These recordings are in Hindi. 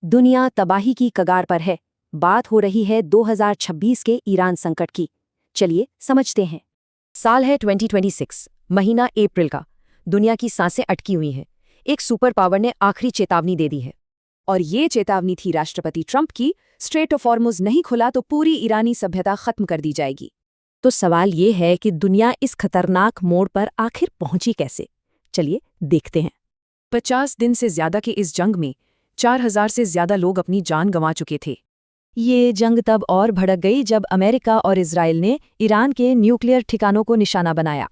दुनिया तबाही की कगार पर है। बात हो रही है 2026 के ईरान संकट की। चलिए समझते हैं। साल है 2026, महीना अप्रैल का। दुनिया की सांसें अटकी हुई हैं। एक सुपर पावर ने आखिरी चेतावनी दे दी है। और ये चेतावनी थी राष्ट्रपति ट्रंप की, स्ट्रेट ऑफ हॉर्मुज़ नहीं खुला तो पूरी ईरानी सभ्यता खत्म कर दी जाएगी। तो सवाल ये है कि दुनिया इस खतरनाक मोड़ पर आखिर पहुंची कैसे। चलिए देखते हैं। 50 दिन से ज्यादा के इस जंग में 4000 से ज्यादा लोग अपनी जान गंवा चुके थे। ये जंग तब और भड़क गई जब अमेरिका और इजराइल ने ईरान के न्यूक्लियर ठिकानों को निशाना बनाया।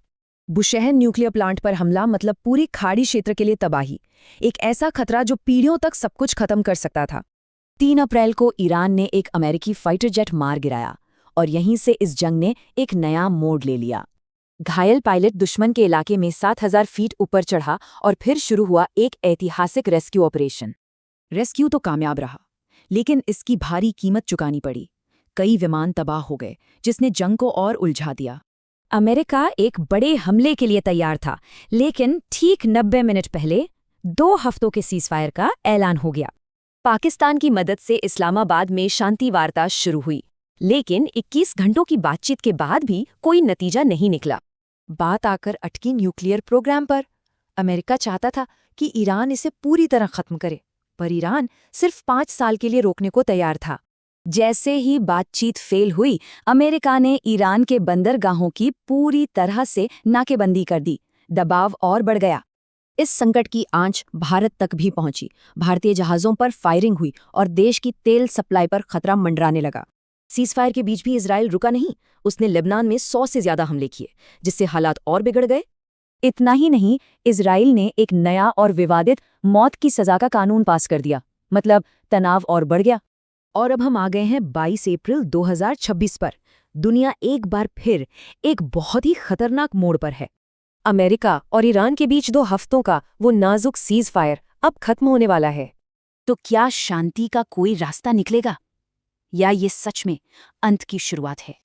बुशहर न्यूक्लियर प्लांट पर हमला मतलब पूरी खाड़ी क्षेत्र के लिए तबाही। एक ऐसा खतरा जो पीढ़ियों तक सब कुछ खत्म कर सकता था। 3 अप्रैल को ईरान ने एक अमेरिकी फाइटर जेट मार गिराया और यहीं से इस जंग ने एक नया मोड़ ले लिया। घायल पायलट दुश्मन के इलाके में 7000 फीट ऊपर चढ़ा और फिर शुरू हुआ एक ऐतिहासिक रेस्क्यू ऑपरेशन। रेस्क्यू तो कामयाब रहा, लेकिन इसकी भारी कीमत चुकानी पड़ी। कई विमान तबाह हो गए, जिसने जंग को और उलझा दिया। अमेरिका एक बड़े हमले के लिए तैयार था, लेकिन ठीक 90 मिनट पहले 2 हफ्तों के सीज़फायर का ऐलान हो गया। पाकिस्तान की मदद से इस्लामाबाद में शांति वार्ता शुरू हुई, लेकिन 21 घंटों की बातचीत के बाद भी कोई नतीजा नहीं निकला। बात आकर अटकी न्यूक्लियर प्रोग्राम पर। अमेरिका चाहता था कि ईरान इसे पूरी तरह खत्म करे, पर ईरान सिर्फ 5 साल के लिए रोकने को तैयार था। जैसे ही बातचीत फेल हुई, अमेरिका ने ईरान के बंदरगाहों की पूरी तरह से नाकेबंदी कर दी। दबाव और बढ़ गया। इस संकट की आंच भारत तक भी पहुंची। भारतीय जहाज़ों पर फायरिंग हुई और देश की तेल सप्लाई पर खतरा मंडराने लगा। सीज़फायर के बीच भी इजराइल रुका नहीं। उसने लेबनान में 100 से ज्यादा हमले किए, जिससे हालात और बिगड़ गए। इतना ही नहीं, इजराइल ने एक नया और विवादित मौत की सजा का कानून पास कर दिया। मतलब तनाव और बढ़ गया। और अब हम आ गए हैं 22 अप्रैल 2026 पर। दुनिया एक बार फिर एक बहुत ही खतरनाक मोड़ पर है। अमेरिका और ईरान के बीच 2 हफ्तों का वो नाजुक सीज़फायर अब खत्म होने वाला है। तो क्या शांति का कोई रास्ता निकलेगा, या ये सच में अंत की शुरुआत है?